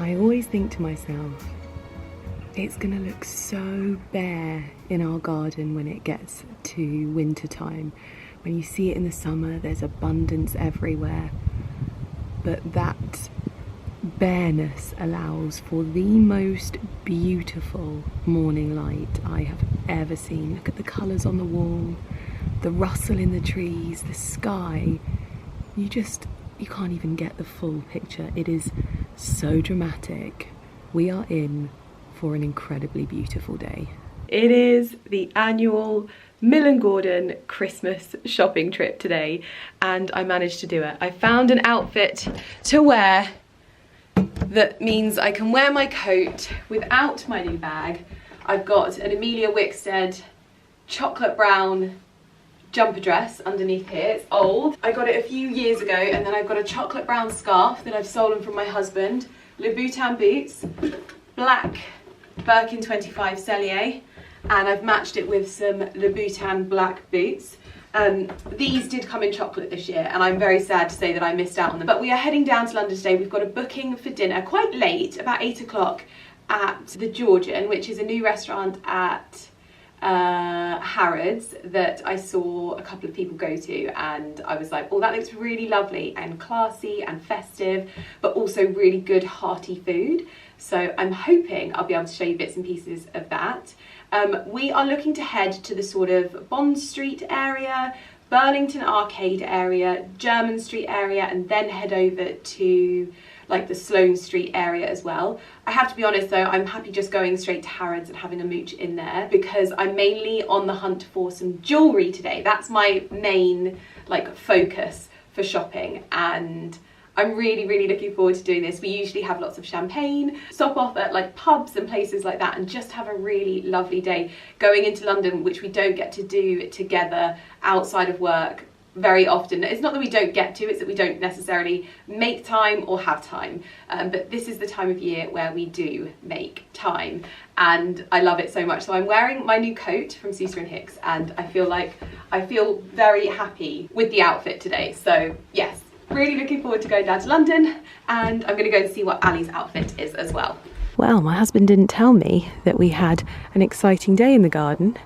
I always think to myself, it's gonna look so bare in our garden when it gets to winter time. When you see it in the summer, there's abundance everywhere. But that bareness allows for the most beautiful morning light I have ever seen. Look at the colours on the wall, the rustle in the trees, the sky. You can't even get the full picture. It is so dramatic. We are in for an incredibly beautiful day. It is the annual Millen Gordon Christmas shopping trip today, and I managed to do it. I found an outfit to wear that means I can wear my coat without my new bag. I've got an Amelia Wickstead chocolate brown jumper dress underneath here. It's old. I got it a few years ago, and then I've got a chocolate brown scarf that I've stolen from my husband, Louboutin boots, black Birkin 25 Cellier, and I've matched it with some Louboutin black boots. These did come in chocolate this year, and I'm very sad to say that I missed out on them. But we are heading down to London today. We've got a booking for dinner quite late, about 8 o'clock, at the Georgian, which is a new restaurant at Harrods that I saw a couple of people go to, and I was like, oh, that looks really lovely and classy and festive, but also really good hearty food. So I'm hoping I'll be able to show you bits and pieces of that. We are looking to head to the sort of Bond Street area, Burlington Arcade area, Jermyn Street area, and then head over to like the Sloane Street area as well. I have to be honest though, I'm happy just going straight to Harrods and having a mooch in there, because I'm mainly on the hunt for some jewellery today. That's my main like focus for shopping, and I'm really looking forward to doing this. We usually have lots of champagne, stop off at like pubs and places like that, and just have a really lovely day going into London, which we don't get to do together outside of work very often. It's not that we don't get to, it's that we don't necessarily make time or have time, but this is the time of year where we do make time, and I love it so much. So I'm wearing my new coat from Souster & Hicks, and I feel very happy with the outfit today. So yes, really looking forward to going down to London, and I'm going to go and see what Ali's outfit is as well. Well, my husband didn't tell me that we had an exciting day in the garden.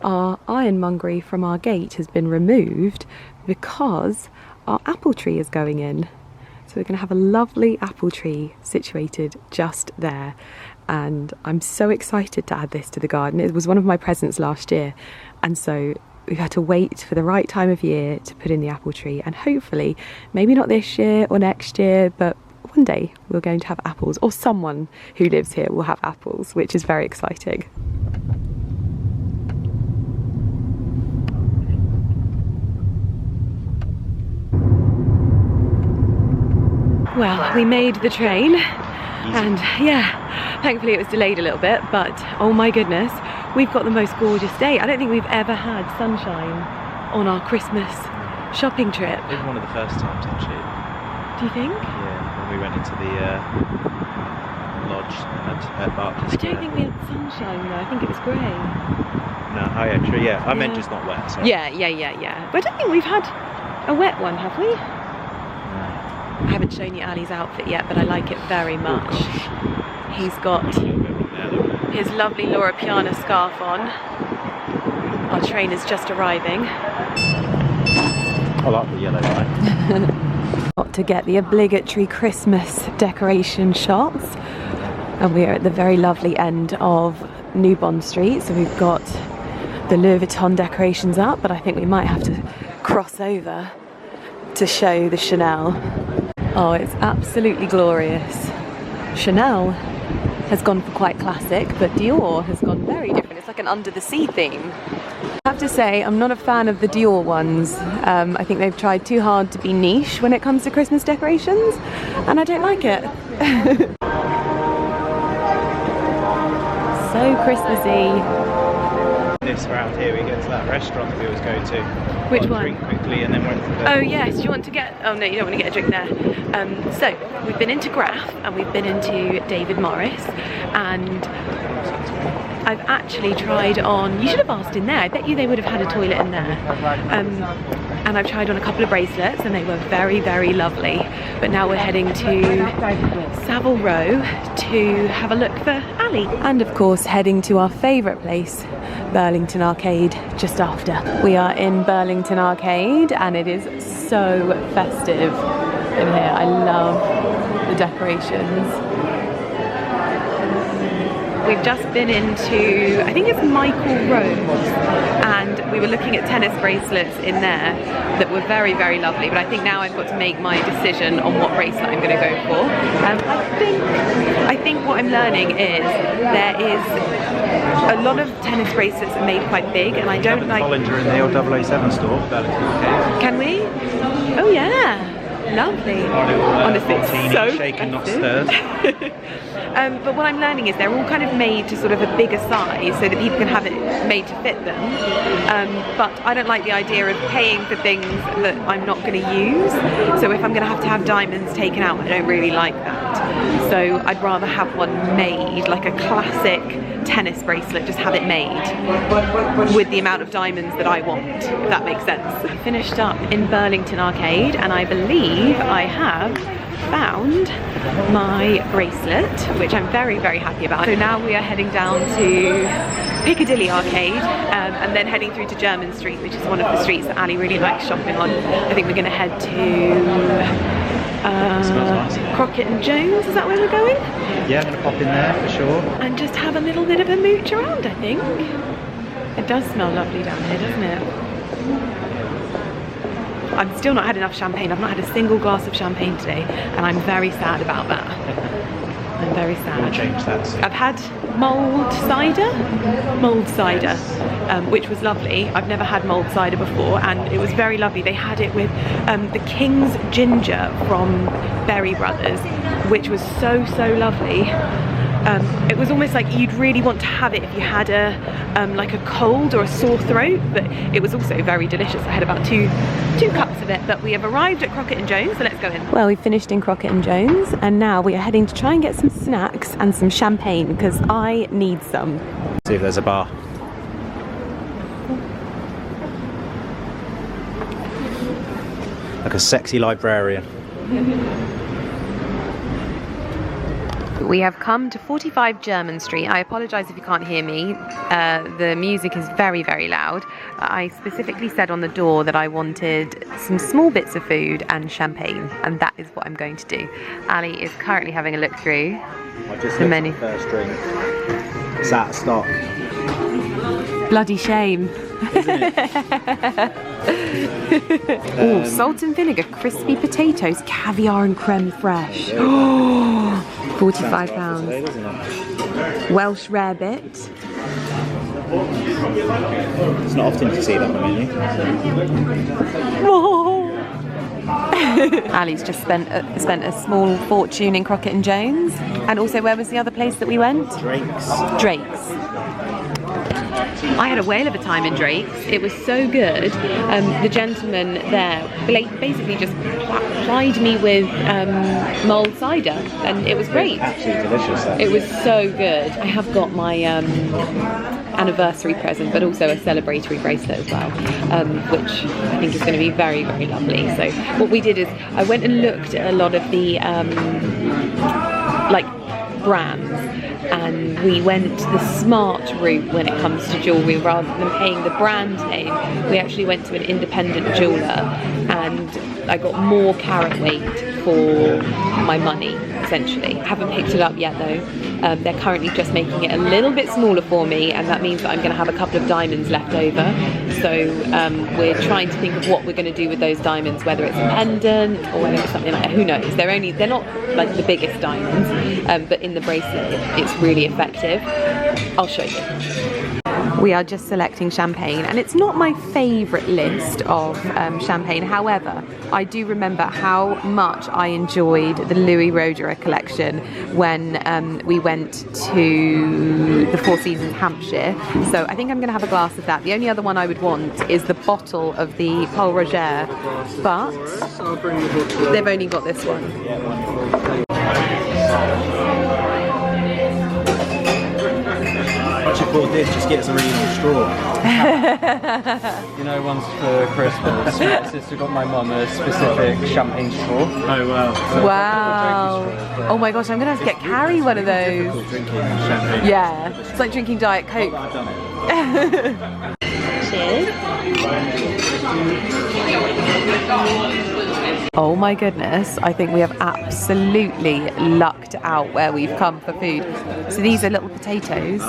Our ironmongery from our gate has been removed because our apple tree is going in. So we're going to have a lovely apple tree situated just there, and I'm so excited to add this to the garden. It was one of my presents last year, and so we've had to wait for the right time of year to put in the apple tree, and hopefully, maybe not this year or next year, but one day we're going to have apples, or someone who lives here will have apples, which is very exciting. Well, we made the train, and yeah, thankfully it was delayed a little bit, but oh my goodness, we've got the most gorgeous day. I don't think we've ever had sunshine on our Christmas shopping trip. Even one of the first times, actually. Do you think? Yeah, when we went into the lodge at Barclays. I don't think we had sunshine though, I think it was grey. No, oh yeah, true, yeah. I meant just not wet, sorry. Yeah. But I don't think we've had a wet one, have we? I haven't shown you Ali's outfit yet, but I like it very much. He's got his lovely Laura Piana scarf on. Our train is just arriving. I like the yellow line. Got to get the obligatory Christmas decoration shots, and we are at the very lovely end of New Bond Street. So we've got the Louis Vuitton decorations up, but I think we might have to cross over to show the Chanel. Oh, it's absolutely glorious. Chanel has gone for quite classic, but Dior has gone very different. It's like an under the sea theme. I have to say, I'm not a fan of the Dior ones. I think they've tried too hard to be niche when it comes to Christmas decorations, and I don't like it. So Christmassy. This round here, we get to that restaurant that we always go to. Which one? Drink quickly and then went to the... Oh yes, do you want to get... Oh no, you don't want to get a drink there. So, we've been into Graf and we've been into David Morris, and I've actually tried on... You should have asked in there, I bet you they would have had a toilet in there. And I've tried on a couple of bracelets and they were very, very lovely. But now we're heading to Savile Row to have a look for Ali. And of course heading to our favourite place, Burlington Arcade, just after. We are in Burlington Arcade and it is so festive in here. I love the decorations. We've just been into, I think it's Michael Rose, and we were looking at tennis bracelets in there that were very, very lovely, but I think now I've got to make my decision on what bracelet I'm going to go for. I think what I'm learning is there is a lot of tennis bracelets are made quite big, and I don't like... Bollinger in the old 007 store, Burlington Arcade. Can we? Oh yeah, lovely. Honestly, it's so shaken, not stirred. But what I'm learning is they're all kind of made to sort of a bigger size so that people can have it made to fit them. But I don't like the idea of paying for things that I'm not going to use. So if I'm going to have diamonds taken out, I don't really like that. So I'd rather have one made, like a classic tennis bracelet, just have it made with the amount of diamonds that I want, if that makes sense. I finished up in Burlington Arcade and I believe I have found my bracelet, which I'm very, very happy about. So now we are heading down to Piccadilly Arcade and then heading through to Jermyn Street, which is one of the streets that Ali really likes shopping on. I think we're going to head to Crockett and Jones, is that where we're going? Yeah, I'm going to pop in there for sure. And just have a little bit of a mooch around, I think. It does smell lovely down here, doesn't it? I've still not had enough champagne. I've not had a single glass of champagne today, and I'm very sad about that. I'm very sad. We'll change that soon. I've had mulled cider, which was lovely. I've never had mulled cider before, and it was very lovely. They had it with the King's Ginger from Berry Brothers, which was so, so lovely. It was almost like you'd really want to have it if you had a like a cold or a sore throat, but it was also very delicious. I had about two cups of it, but we have arrived at Crockett and Jones, so let's go in. Well, we finished in Crockett and Jones, and now we are heading to try and get some snacks and some champagne, because I need some. See if there's a bar. Like a sexy librarian. We have come to 45 Jermyn Street. I apologise if you can't hear me. The music is very, very loud. I specifically said on the door that I wanted some small bits of food and champagne, and that is what I'm going to do. Ali is currently having a look through the menu. First drink. It's out of stock. Bloody shame. Oh, salt and vinegar, crispy potatoes, caviar and creme fraiche. Oh, £45. Welsh rarebit. It's not often to see that on the menu. Ali's just spent a small fortune in Crockett and Jones. And also, where was the other place that we went? Drake's. I had a whale of a time in Drake's. It was so good. The gentleman there basically just plied me with mulled cider, and it was great. Absolutely delicious. It was so good. I have got my anniversary present, but also a celebratory bracelet as well, which I think is going to be very, very lovely. So what we did is I went and looked at a lot of the like brands, and we went the smart route when it comes to jewellery. Rather than paying the brand name, we actually went to an independent jeweller, and I got more carat weight for my money, essentially. I haven't picked it up yet though. They're currently just making it a little bit smaller for me, and that means that I'm going to have a couple of diamonds left over. So we're trying to think of what we're going to do with those diamonds, whether it's a pendant or whether it's something like that. Who knows? They're not like the biggest diamonds, but in the bracelet it's really effective. I'll show you. We are just selecting champagne, and it's not my favourite list of champagne. However, I do remember how much I enjoyed the Louis Roederer collection when we went to the Four Seasons Hampshire. So I think I'm going to have a glass of that. The only other one I would want is the bottle of the Paul Roger, but they've only got this one. I bought this, just get some really nice straw. You know, ones for Christmas. My sister got my mum a specific champagne straw. Oh wow. So Wow. Oh my gosh, I'm gonna have to get Carrie one of those. Drinking champagne. Yeah, it's like drinking Diet Coke. I've done it. Cheers. Oh my goodness, I think we have absolutely lucked out where we've come for food. So these are little potatoes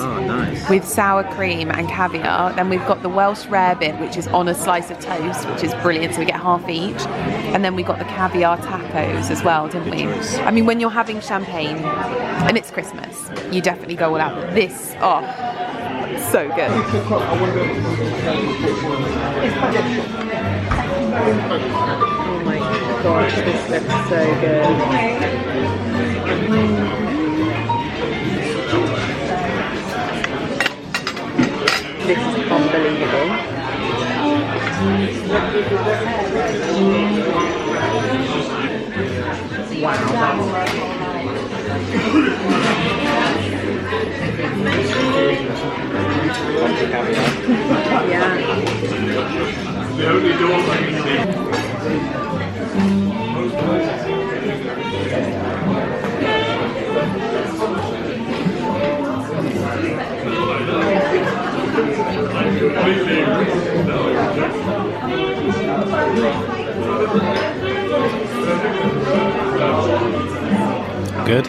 with sour cream and caviar. Then we've got the Welsh rarebit, which is on a slice of toast, which is brilliant, so we get half each. And then we got the caviar tacos as well, didn't we? I mean, when you're having champagne and it's Christmas, you definitely go all out. This, oh, so good. Oh my gosh, this looks so good. This is unbelievable. Wow. Yeah. The only door I can see. Good.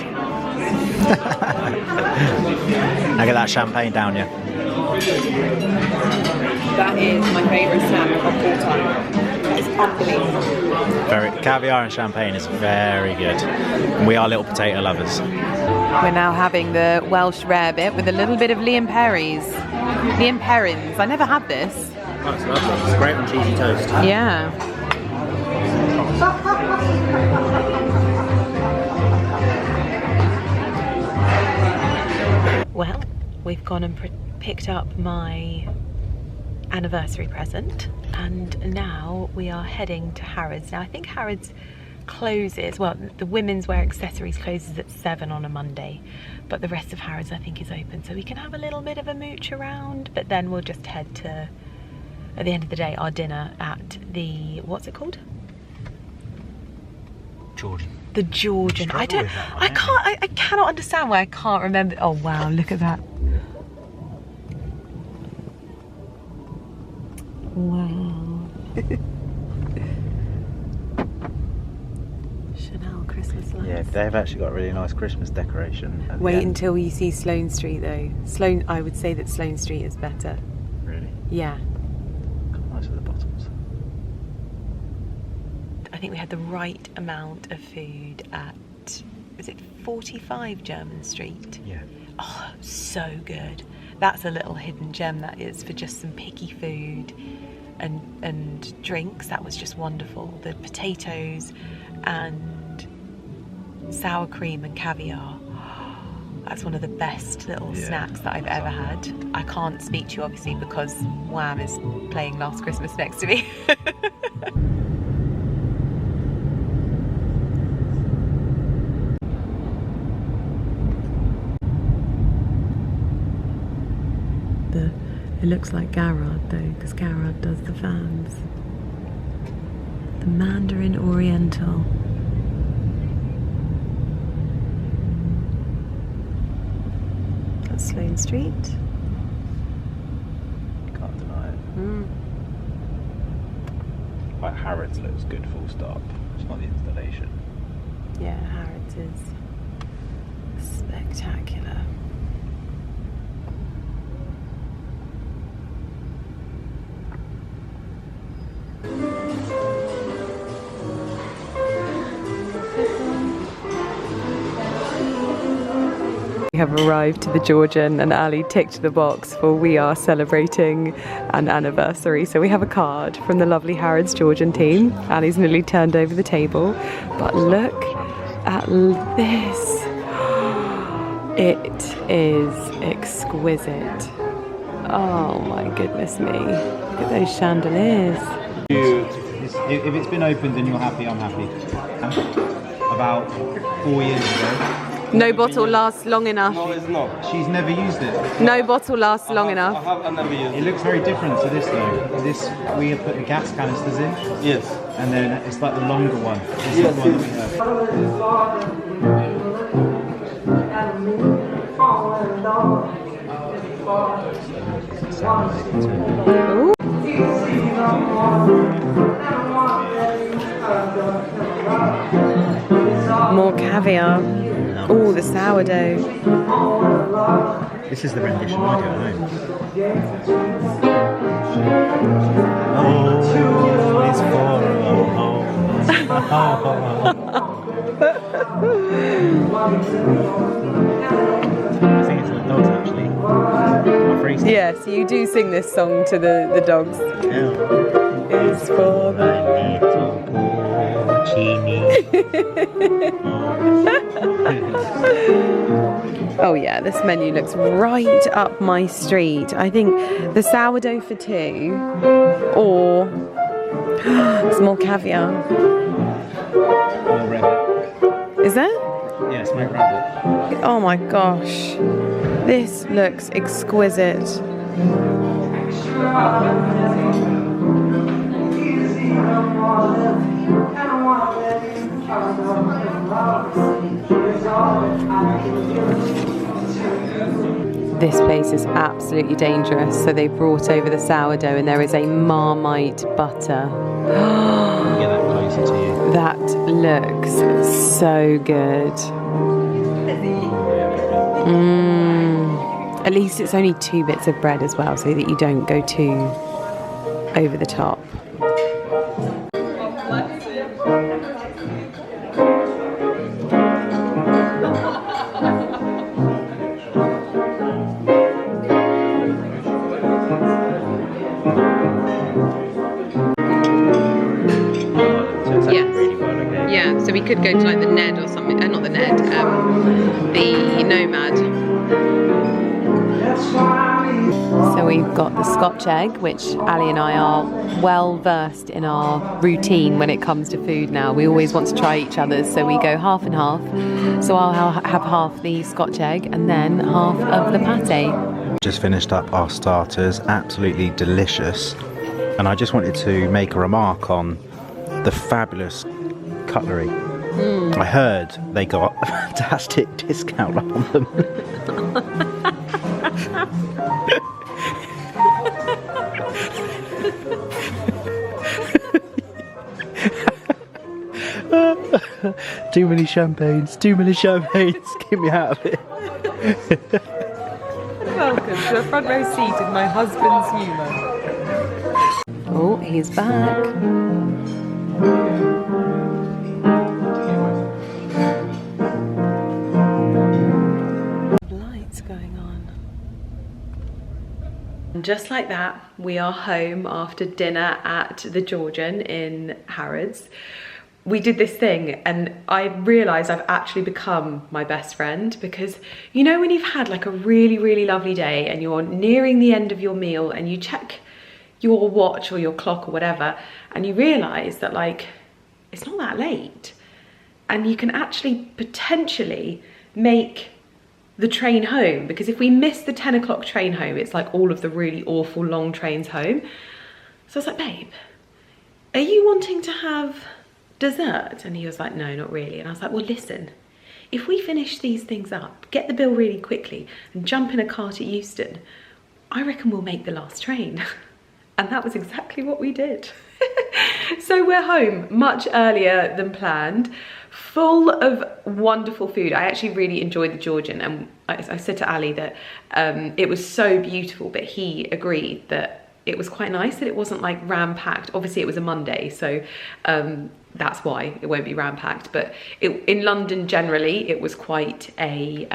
Now get that champagne down, yeah. That is my favourite snack of all time. It's unbelievable. Caviar and champagne is very good. And we are little potato lovers. We're now having the Welsh rarebit with a little bit of Liam Perry's. Liam Perrins. I never had this. Oh, it's lovely. It's great on cheesy toast. Yeah. Well, we've gone and picked up my anniversary present, and now we are heading to Harrods. Now I think Harrods closes, well, the women's wear accessories closes at 7 on a Monday, but the rest of Harrods I think is open, so we can have a little bit of a mooch around, but then we'll just head to, at the end of the day, our dinner at the, what's it called? Georgian. The Georgian. I cannot understand why I can't remember. Oh wow, look at that. Wow. Chanel Christmas lights. Yeah, they've actually got a really nice Christmas decoration. Wait until you see Sloane Street though. I would say that Sloane Street is better. Really? Yeah. Nice at the bottoms. I think we had the right amount of food at, is it 45 Jermyn Street? Yeah. Oh, so good. That's a little hidden gem, that is, for just some picky food and drinks. That was just wonderful. The potatoes and sour cream and caviar. That's one of the best little snacks that I've ever had. I can't speak to you obviously because Wham is playing Last Christmas next to me. It looks like Garrard though, because Garrard does the fans. The Mandarin Oriental. That's Sloane Street. Can't deny it. Mm. Like Harrods looks good, full stop. It's not the installation. Yeah, Harrods is spectacular. We have arrived to the Georgian and Ali ticked the box for we are celebrating an anniversary. So we have a card from the lovely Harrods Georgian team. Ali's nearly turned over the table, but look at this. It is exquisite. Oh my goodness me. Look at those chandeliers. If it's been opened and you're happy, I'm happy. About 4 years ago. No bottle lasts long enough. No, it's not. She's never used it. No bottle lasts long enough. I never used It it. looks very different to this though. This, we have put the gas canisters in. Yes. And then it's like the longer one. This Yes, is the one that More caviar. Oh, the sourdough. This is the rendition I do at home. Oh, it's for I think it's the dogs actually. Yeah, so you do sing this song to the dogs. It's for the little porcini. Oh yeah, this menu looks right up my street. I think the sourdough for 2 or some more caviar. Or rabbit. Is there? Yeah, smoked rabbit. Oh my gosh. This looks exquisite. This place is absolutely dangerous. So they brought over the sourdough and there is a Marmite butter. Get that closer to you. That looks so good. At least it's only 2 bits of bread as well, so that you don't go too over the top. Yeah, so we could go to like the Ned or something, not the Ned, the Nomad. So we've got the Scotch egg, which Ali and I are well versed in our routine when it comes to food now. We always want to try each other's, so we go half and half. So I'll have half the Scotch egg and then half of the pate. Just finished up our starters, absolutely delicious. And I just wanted to make a remark on the fabulous cutlery. I heard they got a fantastic discount on them. Too many champagnes, get me out of it. Welcome to a front row seat in my husband's humour. Oh, he's back. Lights going on. And just like that, we are home after dinner at the Georgian in Harrods. We did this thing and I realised I've actually become my best friend, because you know when you've had like a really, really lovely day and you're nearing the end of your meal and you check your watch or your clock or whatever and you realise that like it's not that late and you can actually potentially make the train home, because if we miss the 10 o'clock train home, it's like all of the really awful long trains home. So I was like, babe, are you wanting to have dessert? And he was like, no, not really. And I was like, well, listen, if we finish these things up, get the bill really quickly and jump in a car to Euston, I reckon we'll make the last train. And that was exactly what we did. So we're home much earlier than planned, full of wonderful food. I actually really enjoyed the Georgian, and I said to Ali that it was so beautiful, but he agreed that it was quite nice that it wasn't like ram-packed. Obviously it was a Monday, so that's why it won't be ram-packed, but in London generally it was quite a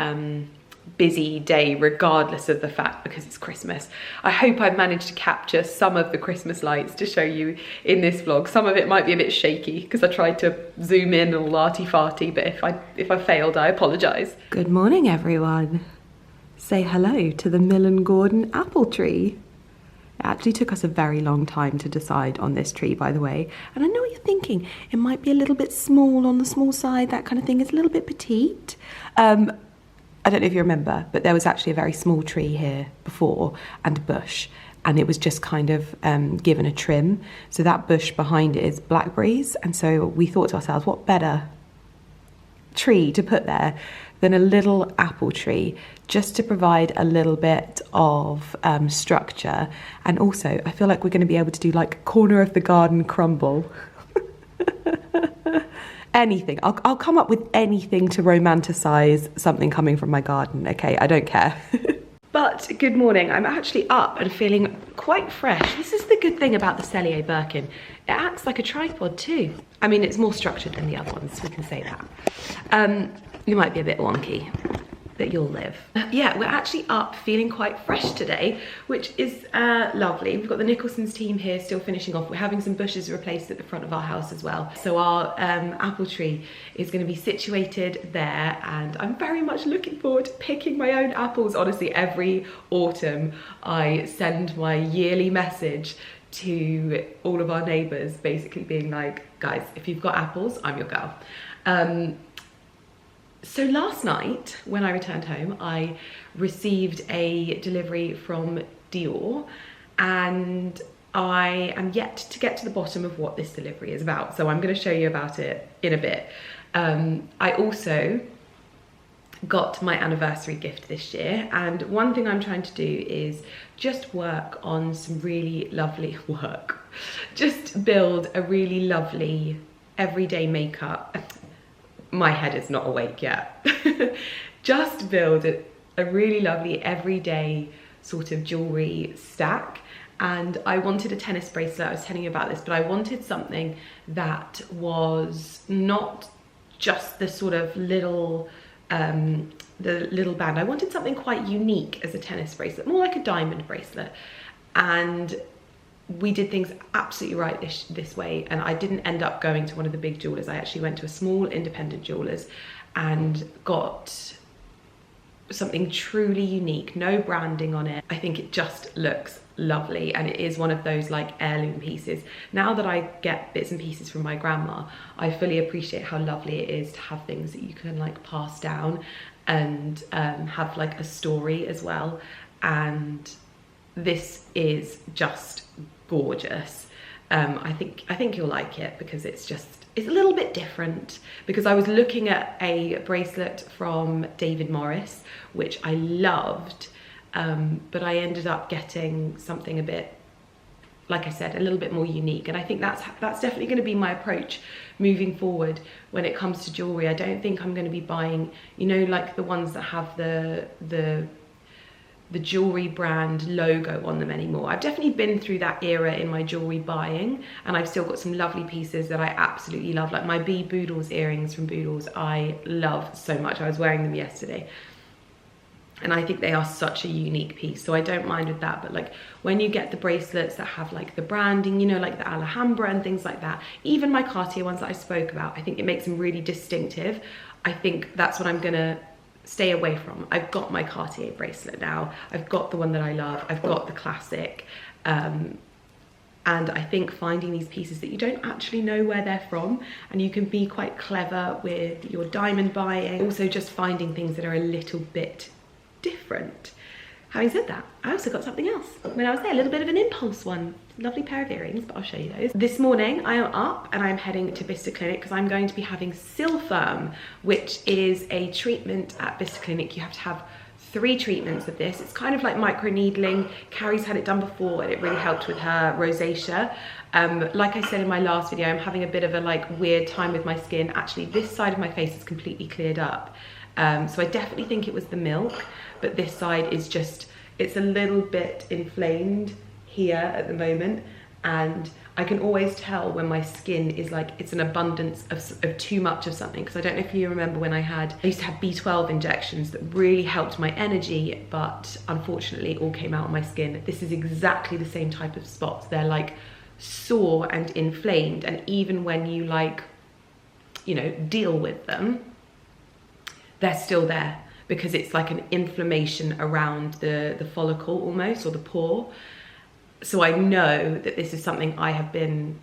busy day regardless of the fact, because it's Christmas. I hope I've managed to capture some of the Christmas lights to show you in this vlog. Some of it might be a bit shaky because I tried to zoom in all arty-farty, but if I failed, I apologise. Good morning, everyone. Say hello to the Millen Gordon apple tree. It actually took us a very long time to decide on this tree, by the way. And I know what you're thinking. It might be a little bit small, on the small side, that kind of thing. It's a little bit petite. I don't know if you remember, but there was actually a very small tree here before and a bush, and it was just kind of given a trim. So that bush behind it is blackberries, and so we thought to ourselves, what better tree to put there than a little apple tree, just to provide a little bit of structure. And also, I feel like we're going to be able to do like corner of the garden crumble. Anything. I'll come up with anything to romanticize something coming from my garden, okay? I don't care. But good morning. I'm actually up and feeling quite fresh. This is the good thing about the Cellier Birkin. It acts like a tripod too. I mean, it's more structured than the other ones, we can say that. You might be a bit wonky, but you'll live. Yeah, we're actually up feeling quite fresh today, which is lovely. We've got the Nicholson's team here still finishing off. We're having some bushes replaced at the front of our house as well. So our apple tree is going to be situated there, and I'm very much looking forward to picking my own apples. Honestly, every autumn I send my yearly message to all of our neighbours, basically being like, guys, if you've got apples, I'm your girl. So last night, when I returned home, I received a delivery from Dior, and I am yet to get to the bottom of what this delivery is about. So I'm going to show you about it in a bit. I also got my anniversary gift this year, and one thing I'm trying to do is just work on some really lovely work. Just build a really lovely everyday makeup. My head is not awake yet. Just build a really lovely everyday sort of jewelry stack. And I wanted a tennis bracelet. I was telling you about this, but I wanted something that was not just the sort of little the little band. I wanted something quite unique as a tennis bracelet, more like a diamond bracelet. And we did things absolutely right this way, and I didn't end up going to one of the big jewelers. I actually went to a small independent jewelers and got something truly unique, no branding on it. I think it just looks lovely, and it is one of those like heirloom pieces. Now that I get bits and pieces from my grandma, I fully appreciate how lovely it is to have things that you can like pass down and have like a story as well. And this is just gorgeous. I think you'll like it because it's a little bit different, because I was looking at a bracelet from David Morris which I loved, but I ended up getting something a bit, like I said, a little bit more unique. And I think that's definitely going to be my approach moving forward when it comes to jewelry. I don't think I'm going to be buying, you know, like the ones that have the jewelry brand logo on them anymore. I've definitely been through that era in my jewelry buying, and I've still got some lovely pieces that I absolutely love, like my B Boodles earrings from Boodles. I love so much. I was wearing them yesterday, and I think they are such a unique piece, so I don't mind with that. But like when you get the bracelets that have like the branding, you know, like the Alhambra and things like that, even my Cartier ones that I spoke about, I think it makes them really distinctive. I think that's what I'm gonna stay away from. I've got my Cartier bracelet now. I've got the one that I love. I've got the classic. And I think finding these pieces that you don't actually know where they're from, and you can be quite clever with your diamond buying. Also just finding things that are a little bit different. Having said that, I also got something else when I was there, a little bit of an impulse one. Lovely pair of earrings, but I'll show you those. This morning I am up and I'm heading to Bicester Clinic because I'm going to be having Silfirm, which is a treatment at Bicester Clinic. You have to have 3 treatments of this. It's kind of like micro needling. Carrie's had it done before and it really helped with her rosacea. Like I said in my last video, I'm having a bit of a like weird time with my skin. Actually, this side of my face is completely cleared up. So I definitely think it was the milk, but this side is just, it's a little bit inflamed here at the moment, and I can always tell when my skin is like, it's an abundance of too much of something. Because I don't know if you remember when I used to have B12 injections that really helped my energy, but unfortunately all came out on my skin. This is exactly the same type of spots. They're like sore and inflamed, and even when you like, you know, deal with them, they're still there, because it's like an inflammation around the follicle almost, or the pore. So I know that this is something I have been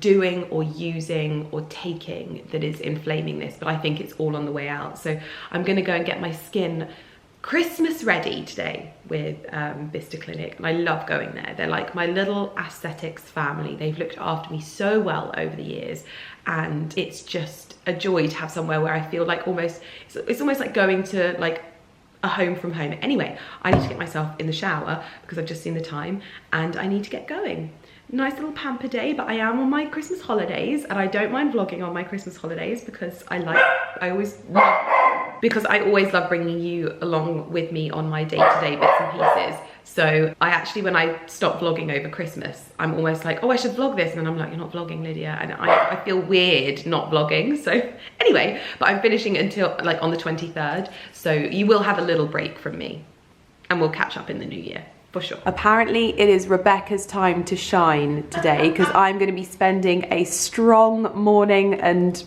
doing or using or taking that is inflaming this, but I think it's all on the way out. So I'm gonna go and get my skin Christmas ready today with Vista Clinic, and I love going there. They're like my little aesthetics family. They've looked after me so well over the years, and it's just a joy to have somewhere where I feel like it's almost like going to like a home from home. Anyway, I need to get myself in the shower because I've just seen the time and I need to get going. Nice little pamper day, but I am on my Christmas holidays, and I don't mind vlogging on my Christmas holidays because I always love bringing you along with me on my day-to-day bits and pieces. So I actually, when I stop vlogging over Christmas, I'm almost like, oh, I should vlog this. And then I'm like, you're not vlogging, Lydia. And I feel weird not vlogging. So anyway, but I'm finishing until like on the 23rd. So you will have a little break from me, and we'll catch up in the new year. For sure. Apparently it is Rebecca's time to shine today, because I'm going to be spending a strong morning and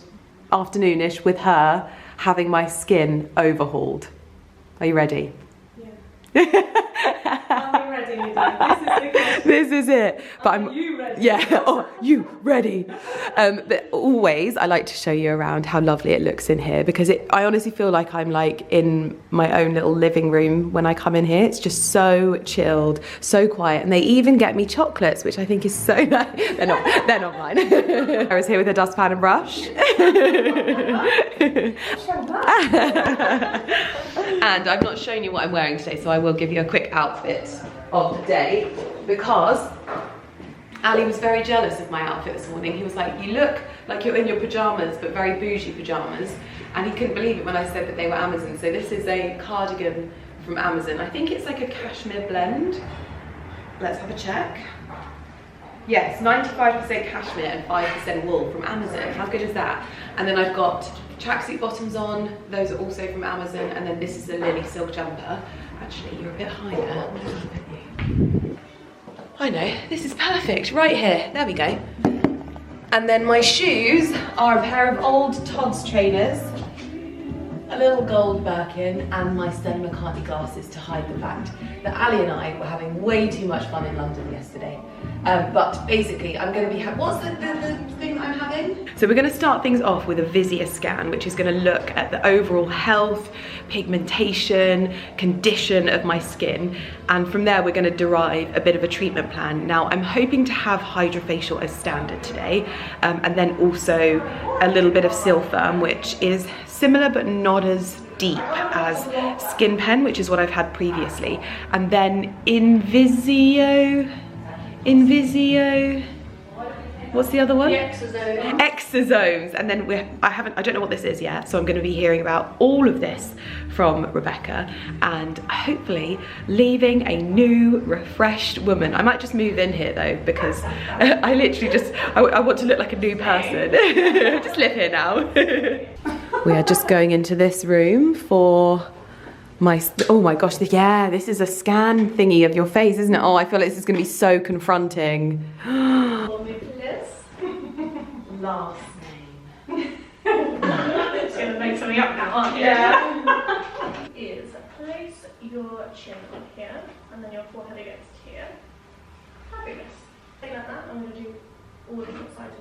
afternoonish with her having my skin overhauled. Are you ready? Yeah. Are we ready, Lydia? This is it. But are you ready? Yeah. Oh, you ready? But always, I like to show you around how lovely it looks in here, because I honestly feel like I'm like in my own little living room when I come in here. It's just so chilled, so quiet, and they even get me chocolates, which I think is so nice. They're not mine. I was here with a dustpan and brush. And I've not shown you what I'm wearing today, so I will give you a quick outfit of the day, because Ali was very jealous of my outfit this morning. He was like, you look like you're in your pajamas, but very bougie pajamas, and he couldn't believe it when I said that they were Amazon. So this is a cardigan from Amazon. I think it's like a cashmere blend. Let's have a check. Yes, 95% cashmere and 5% wool from Amazon. How good is that? And then I've got tracksuit bottoms on. Those are also from Amazon. And then this is a Lily silk jumper. Actually, you're a bit high there. Look at you. I know, this is perfect. Right here, there we go. And then my shoes are a pair of old Todd's trainers, a little gold Birkin, and my Stella McCartney glasses to hide the fact that Ali and I were having way too much fun in London yesterday. But basically, I'm going to be what's the thing that I'm having? So we're going to start things off with a Visier scan, which is going to look at the overall health, pigmentation, condition of my skin, and from there we're going to derive a bit of a treatment plan. Now I'm hoping to have hydrofacial as standard today, and then also a little bit of Silfirm, which is similar but not as deep as Skin Pen, which is what I've had previously, and then Invisio, what's the other one? The Exosomes. And then I don't know what this is yet, so I'm going to be hearing about all of this from Rebecca, and hopefully leaving a new, refreshed woman. I might just move in here though, because I literally I want to look like a new person. Just live here now. We are just going into this room for oh my gosh, yeah, this is a scan thingy of your face, isn't it? Oh, I feel like this is going to be so confronting. Last name. It's going to make something up now, aren't you? Yeah. Is place your chin on here, and then your forehead against here. Fabulous. Like that, I'm going to do all the different sides.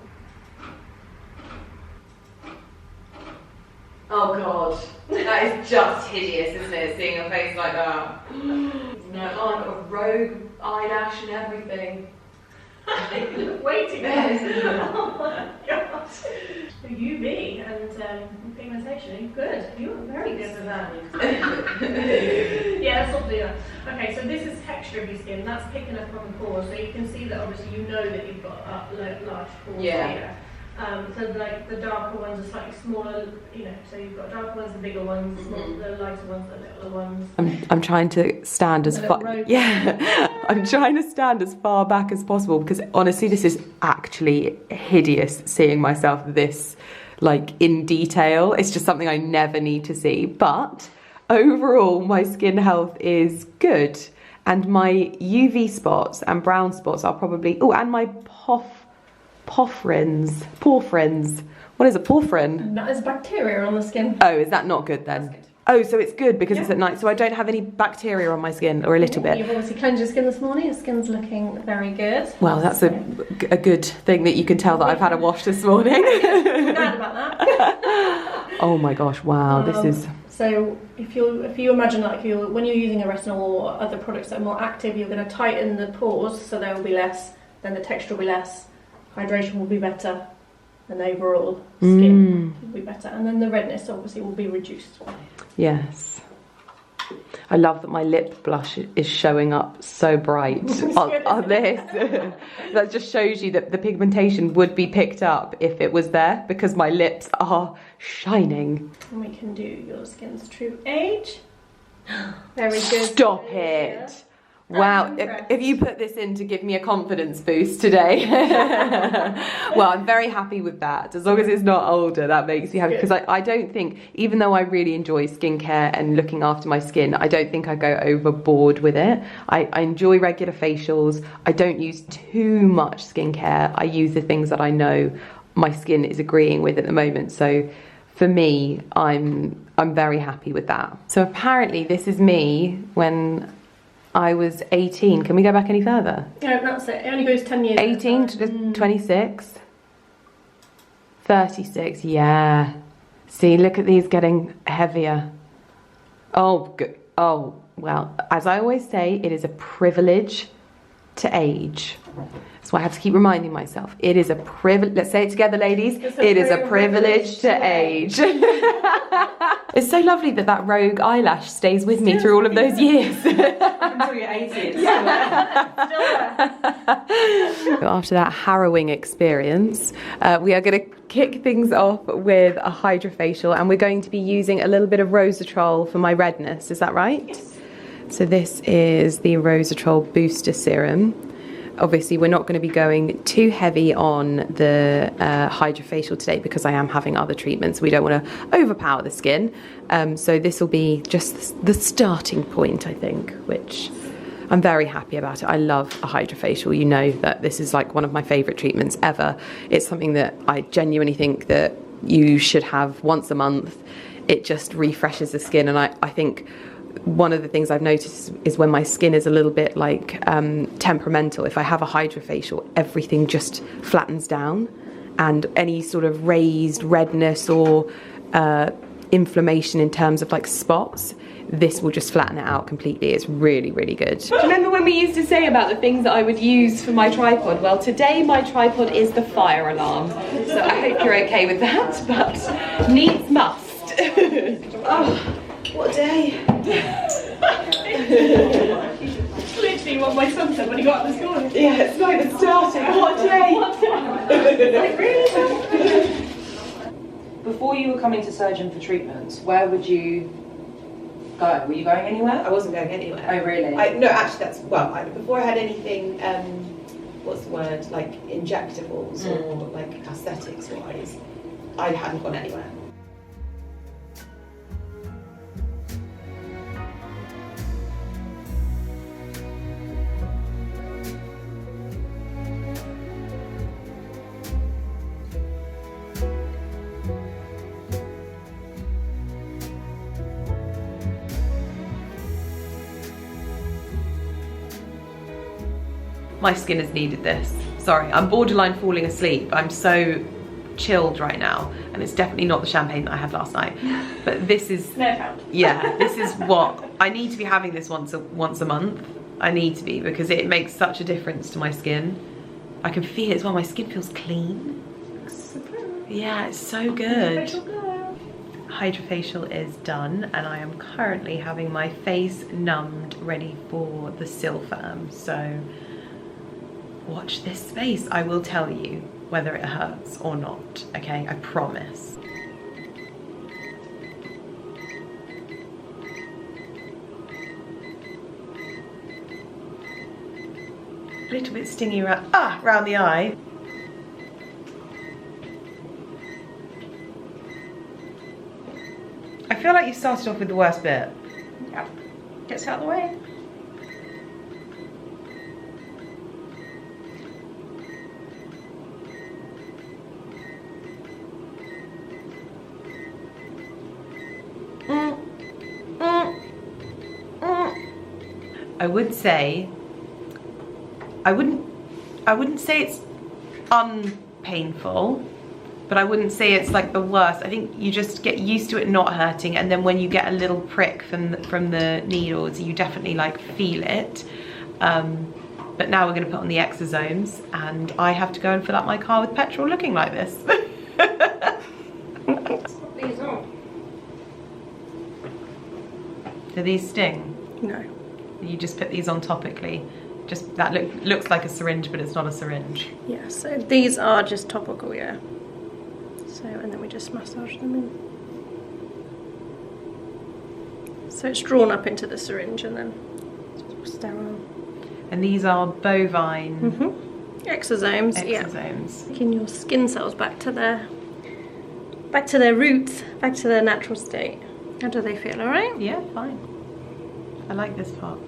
Oh god, that is just hideous, isn't it? Seeing a face like that. No, oh, I've got a rogue eyelash and everything. Waiting. Oh my gosh. UV and pigmentation, good. You're very good at that. Yeah, let's not do that. Okay, so this is texture of your skin. That's picking up from the pores, so you can see that obviously you know that you've got large pores here. So like the darker ones are slightly smaller, you know, so you've got darker ones, the bigger ones, the lighter ones, the littler ones. I'm trying to stand as far. Yeah. I'm trying to stand as far back as possible because honestly this is actually hideous seeing myself this like in detail. It's just something I never need to see, but overall my skin health is good and my UV spots and brown spots are probably, oh, and my porphyrins. What is a porphyrin? That is bacteria on the skin. Oh, is that not good then? That's good. Oh, so it's good because it's at night, so I don't have any bacteria on my skin, or a little bit. You've obviously cleansed your skin this morning. Your skin's looking very good. Well, that's a good thing that you can tell that I've had a wash this morning. I'm glad about that. Oh my gosh! Wow, this is. So if you imagine like when you're using a retinol or other products that are more active, you're going to tighten the pores, so there will be less. Then the texture will be less. Hydration will be better, and overall skin will be better. And then the redness obviously will be reduced. Yes. I love that my lip blush is showing up so bright on this. That just shows you that the pigmentation would be picked up if it was there because my lips are shining. And we can do your skin's true age. Very good. Stop it. Wow, if you put this in to give me a confidence boost today. Well, I'm very happy with that. As long as it's not older, that makes me happy. Because I don't think, even though I really enjoy skincare and looking after my skin, I don't think I go overboard with it. I enjoy regular facials. I don't use too much skincare. I use the things that I know my skin is agreeing with at the moment. So for me, I'm very happy with that. So apparently this is me when I was 18. Can we go back any further? No, that's it. It only goes 10 years. 18 to 26. 36, yeah. See, look at these getting heavier. Oh, good. Oh, well, as I always say, it is a privilege to age. That's why I have to keep reminding myself. It is a privilege. Let's say it together, ladies. It is a privilege to age. It's so lovely that that rogue eyelash stays with me through all of those years. Until you're 80. After that harrowing experience, we are going to kick things off with a hydrofacial, and we're going to be using a little bit of Rosatrol for my redness. Is that right? Yes. So this is the Rosatrol Booster Serum. Obviously, we're not going to be going too heavy on the hydrofacial today because I am having other treatments. We don't want to overpower the skin. So this will be just the starting point, I think, which I'm very happy about it. I love a hydrofacial. You know that this is like one of my favourite treatments ever. It's something that I genuinely think that you should have once a month. It just refreshes the skin, and I think one of the things I've noticed is when my skin is a little bit like temperamental, if I have a hydrofacial, everything just flattens down, and any sort of raised redness or inflammation in terms of like spots, this will just flatten it out completely. It's really, really good. Do you remember when we used to say about the things that I would use for my tripod? Well, today my tripod is the fire alarm. So I hope you're okay with that, but needs must. Oh. What a day. Literally what my son said when he got up this morning. Yeah, it's not even started. What a day. Like, really? Before you were coming to surgeon for treatment, where would you go? Were you going anywhere? I wasn't going anywhere. Oh, really? No, actually, that's, well, before I had anything, what's the word, like injectables or like aesthetics wise, I hadn't gone anywhere. My skin has needed this. Sorry, I'm borderline falling asleep. I'm so chilled right now, and it's definitely not the champagne that I had last night. But this is, yeah, this is what I need to be having this once a month. I need to be, because it makes such a difference to my skin. I can feel it as well. My skin feels clean. Yeah, it's so good. Hydrofacial is done, and I am currently having my face numbed, ready for the Silfirm. So watch this space. I will tell you whether it hurts or not, okay? I promise. A little bit stingy around the eye. I feel like you started off with the worst bit. Yeah. Gets out of the way. I would say, I wouldn't say it's unpainful, but I wouldn't say it's like the worst. I think you just get used to it not hurting, and then when you get a little prick from the needles, you definitely like feel it. But now we're gonna put on the exosomes, and I have to go and fill up my car with petrol looking like this. These on. Do these sting? No. You just put these on topically. Just that looks like a syringe, but it's not a syringe. Yeah, so these are just topical, yeah. So, and then we just massage them in. So it's drawn up into the syringe and then it's sterile. And these are bovine Exosomes, yeah. exosomes. Taking your skin cells back to their roots, back to their natural state. How do they feel, alright? Yeah, fine. I like this part.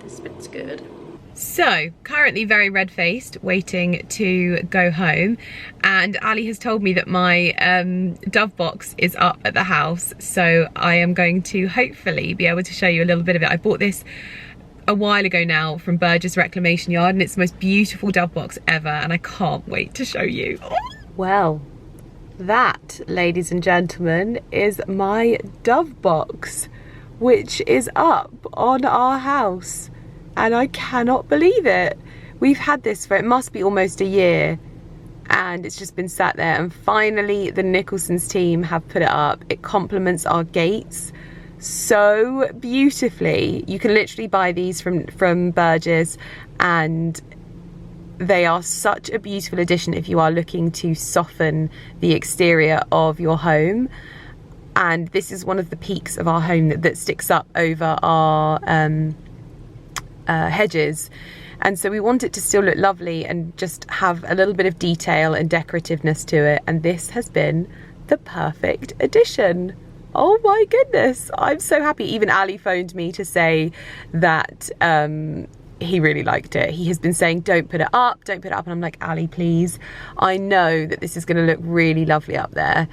This bit's good. So, currently very red-faced, waiting to go home, and Ali has told me that my Dove box is up at the house, so I am going to hopefully be able to show you a little bit of it. I bought this a while ago now from Burgess Reclamation Yard, and it's the most beautiful Dove box ever, and I can't wait to show you. Well, that, ladies and gentlemen, is my Dove box, which is up on our house. And I cannot believe it. We've had this for, it must be almost a year, and it's just been sat there, and finally the Nicholson's team have put it up. It complements our gates so beautifully. You can literally buy these from Burgess, and they are such a beautiful addition if you are looking to soften the exterior of your home. And this is one of the peaks of our home that sticks up over our hedges, and so we want it to still look lovely and just have a little bit of detail and decorativeness to it, and this has been the perfect addition. Oh my goodness, I'm so happy. Even Ali phoned me to say that he really liked it. He has been saying, don't put it up, and I'm like, Ali, please. I know that this is going to look really lovely up there,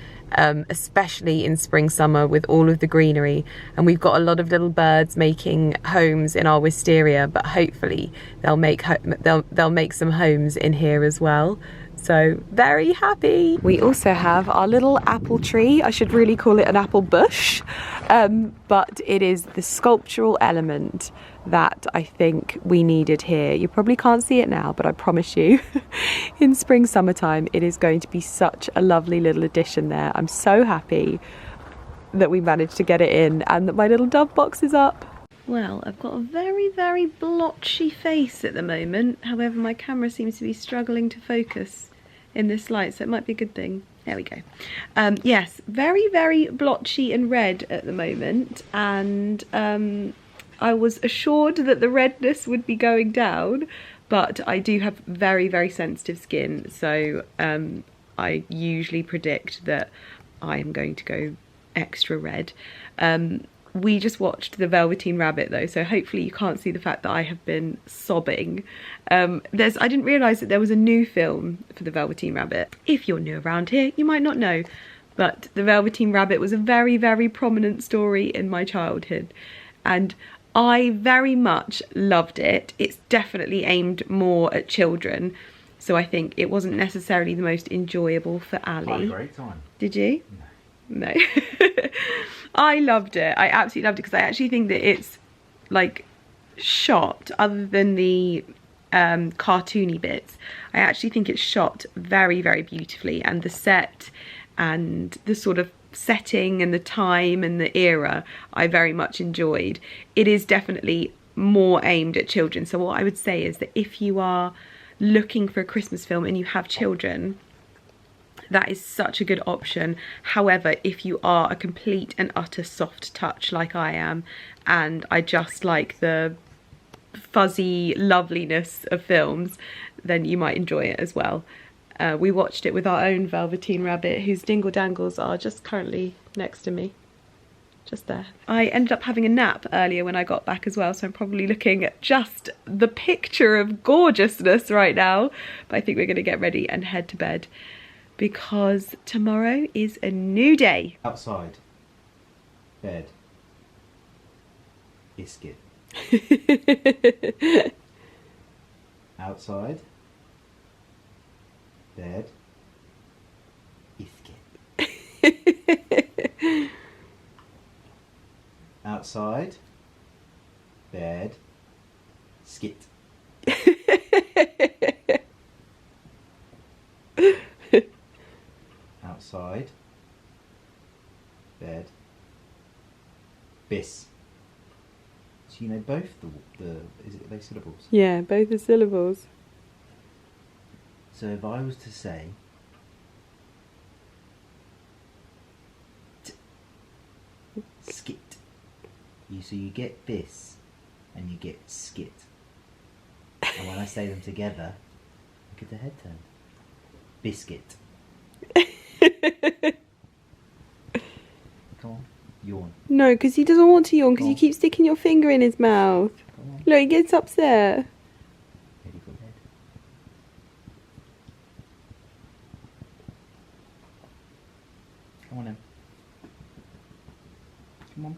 especially in spring, summer with all of the greenery, and we've got a lot of little birds making homes in our wisteria, but hopefully they'll make some homes in here as well. So very happy. We also have our little apple tree. I should really call it an apple bush, but it is the sculptural element that I think we needed here. You probably can't see it now, but I promise you in spring, summertime, it is going to be such a lovely little addition there. I'm so happy that we managed to get it in and that my little Dove box is up. Well, I've got a very, very blotchy face at the moment. However, my camera seems to be struggling to focus in this light, so it might be a good thing. There we go. Yes, very, very blotchy and red at the moment, and I was assured that the redness would be going down, but I do have very, very sensitive skin, so I usually predict that I am going to go extra red. We just watched The Velveteen Rabbit though, so hopefully you can't see the fact that I have been sobbing. I didn't realise that there was a new film for The Velveteen Rabbit. If you're new around here, you might not know, but The Velveteen Rabbit was a very, very prominent story in my childhood, and I very much loved it. It's definitely aimed more at children, so I think it wasn't necessarily the most enjoyable for Ali. I had a great time. Did you? No. I loved it. I absolutely loved it because I actually think that it's like shot, other than the cartoony bits, I actually think it's shot very, very beautifully, and the set and the sort of setting and the time and the era I very much enjoyed. It is definitely more aimed at children, so what I would say is that if you are looking for a Christmas film and you have children, that is such a good option. However, if you are a complete and utter soft touch like I am, and I just like the fuzzy loveliness of films, then you might enjoy it as well. We watched it with our own Velveteen Rabbit, whose dingle dangles are just currently next to me. Just there. I ended up having a nap earlier when I got back as well, so I'm probably looking at just the picture of gorgeousness right now. But I think we're going to get ready and head to bed, because tomorrow is a new day. Outside. Bed. Biscuit. Outside. Bed. Biscuit. Outside. Bed. Skit. Outside. Bed. Bis. So you know both the is it those syllables? Yeah, both the syllables. So if I was to say skit, so you get bis and you get skit. And when I say them together, look at the head turn. Biscuit. Come on, yawn. No, because he doesn't want to yawn, because Go you on. keep sticking your finger in his mouth. Come on. Look, he gets upset. Very good head. Come on then. Come on.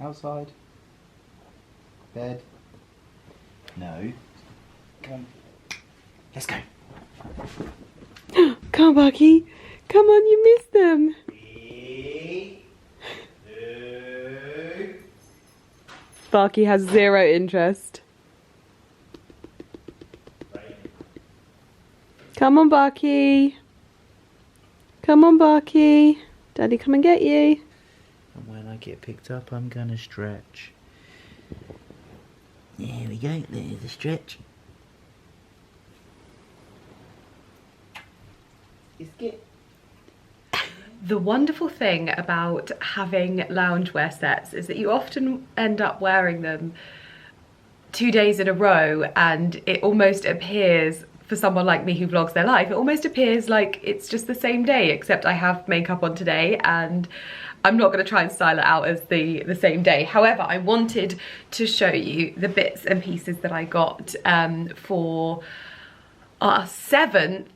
Outside. Bed. No. Come on. Let's go. Come on, Bucky. Come on, you missed them. 3, 2. Bucky has zero interest. Come on, Bucky. Come on, Bucky. Daddy, come and get you. And when I get picked up, I'm gonna stretch. There we go. There's the stretch. The wonderful thing about having loungewear sets is that you often end up wearing them 2 days in a row, and it almost appears, for someone like me who vlogs their life, it almost appears like it's just the same day, except I have makeup on today and I'm not going to try and style it out as the same day. However, I wanted to show you the bits and pieces that I got for our 7th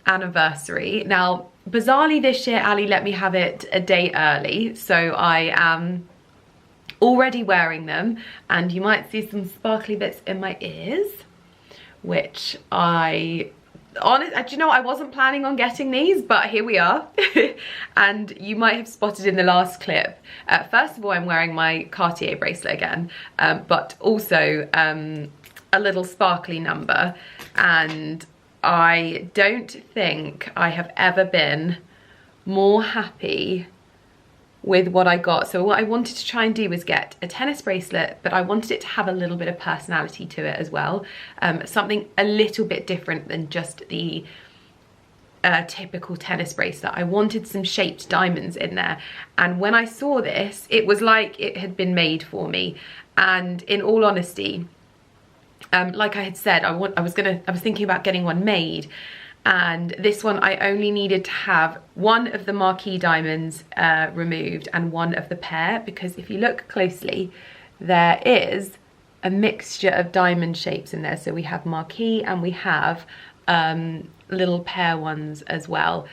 anniversary. Now, bizarrely this year, Ali let me have it a day early, so I am already wearing them, and you might see some sparkly bits in my ears, which do you know what? I wasn't planning on getting these, but here we are. And you might have spotted in the last clip, first of all, I'm wearing my Cartier bracelet again, but also a little sparkly number, and I don't think I have ever been more happy with what I got. So what I wanted to try and do was get a tennis bracelet, but I wanted it to have a little bit of personality to it as well. Something a little bit different than just the typical tennis bracelet. I wanted some shaped diamonds in there. And when I saw this, it was like it had been made for me. And in all honesty, like I had said, I was thinking about getting one made, and this one I only needed to have one of the marquee diamonds removed and one of the pear, because if you look closely, there is a mixture of diamond shapes in there. So we have marquee and we have little pear ones as well.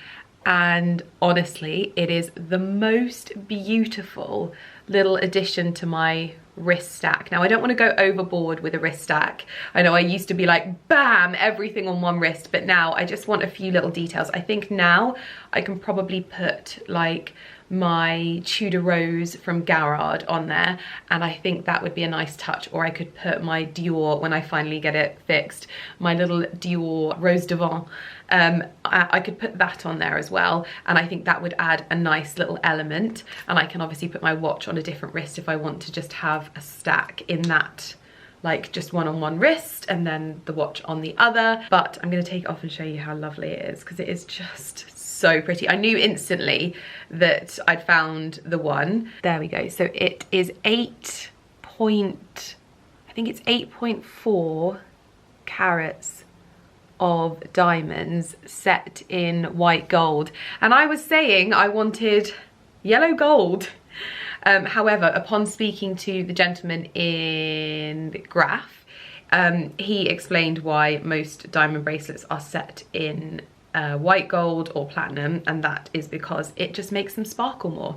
And honestly, it is the most beautiful little addition to my wrist stack. Now, I don't want to go overboard with a wrist stack. I know I used to be like, bam, everything on one wrist, but now I just want a few little details. I think now I can probably put like my Tudor Rose from Garrard on there, and I think that would be a nice touch. Or I could put my Dior, when I finally get it fixed, my little Dior Rose Devant. I could put that on there as well, and I think that would add a nice little element. And I can obviously put my watch on a different wrist if I want to just have a stack in that, like just one on one wrist and then the watch on the other. But I'm going to take it off and show you how lovely it is, because it is just so pretty. I knew instantly that I'd found the one. There we go. So it is 8 point, I I think it's 8.4 carats of diamonds set in white gold. And I was saying I wanted yellow gold. However, upon speaking to the gentleman in the graph, he explained why most diamond bracelets are set in white gold or platinum, and that is because it just makes them sparkle more.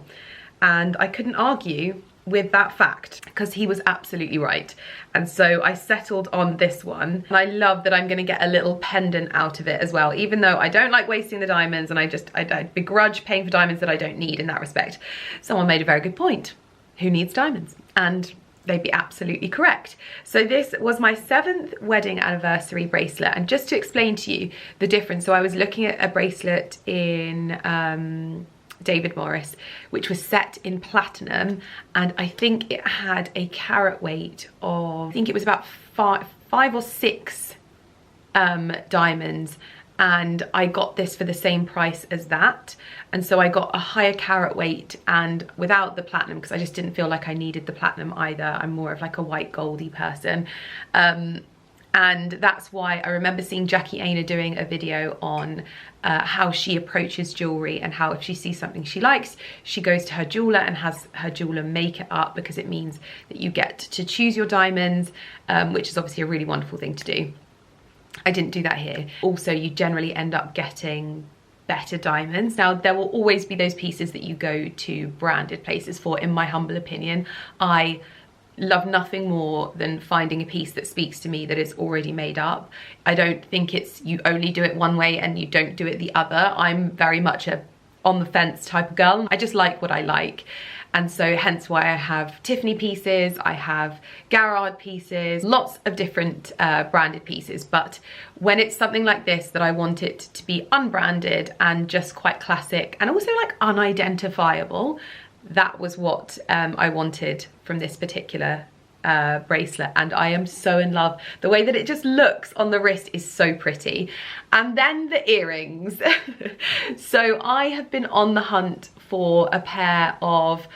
And I couldn't argue with that fact because he was absolutely right. And so I settled on this one, and I love that I'm going to get a little pendant out of it as well, even though I don't like wasting the diamonds, and I begrudge paying for diamonds that I don't need in that respect. Someone made a very good point. Who needs diamonds? And they'd be absolutely correct. So this was my 7th wedding anniversary bracelet, and just to explain to you the difference, so I was looking at a bracelet in David Morris, which was set in platinum, and I think it had a carat weight of, I think it was about five or six diamonds, and I got this for the same price as that. And so I got a higher carat weight and without the platinum, because I just didn't feel like I needed the platinum either. I'm more of like a white goldy person. And that's why I remember seeing Jackie Aina doing a video on how she approaches jewellery, and how if she sees something she likes, she goes to her jeweller and has her jeweller make it up, because it means that you get to choose your diamonds, which is obviously a really wonderful thing to do. I didn't do that here. Also, you generally end up getting better diamonds. Now, there will always be those pieces that you go to branded places for, in my humble opinion. I love nothing more than finding a piece that speaks to me that is already made up. I don't think it's you only do it one way and you don't do it the other. I'm very much a on the fence type of girl. I just like what I like. And so hence why I have Tiffany pieces, I have Garrard pieces, lots of different branded pieces. But when it's something like this that I want it to be unbranded and just quite classic and also like unidentifiable, that was what I wanted from this particular bracelet, and I am so in love. The way that it just looks on the wrist is so pretty. And then the earrings. So I have been on the hunt for a pair of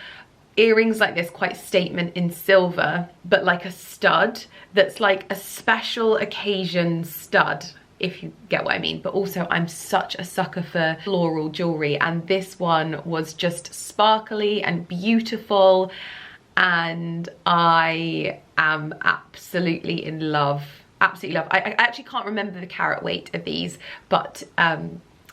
earrings like this, quite statement in silver, but like a stud that's like a special occasion stud, if you get what I mean. But also I'm such a sucker for floral jewelry, and this one was just sparkly and beautiful, and I am absolutely in love. Absolutely love. I actually can't remember the carat weight of these, but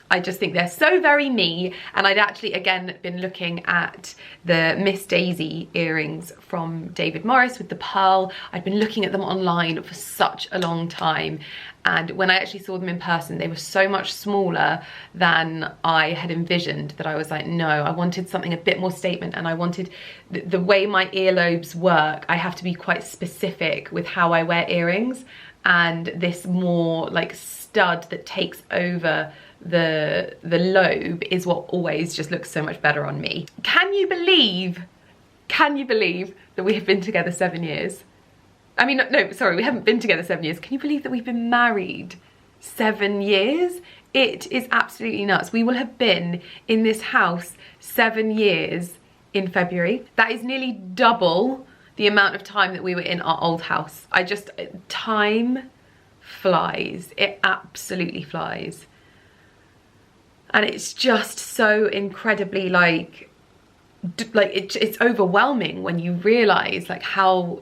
I just think they're so very me. And I'd actually again been looking at the Miss Daisy earrings from David Morris with the pearl. I'd been looking at them online for such a long time, and when I actually saw them in person, they were so much smaller than I had envisioned that I was like, no, I wanted something a bit more statement, and I wanted the way my earlobes work, I have to be quite specific with how I wear earrings, and this more like stud that takes over the lobe is what always just looks so much better on me. Can you believe that we have been together 7 years? I mean, no, sorry, we haven't been together 7 years. Can you believe that we've been married 7 years? It is absolutely nuts. We will have been in this house 7 years in February. That is nearly double the amount of time that we were in our old house. Time flies. It absolutely flies. And it's just so incredibly it's overwhelming when you realize like how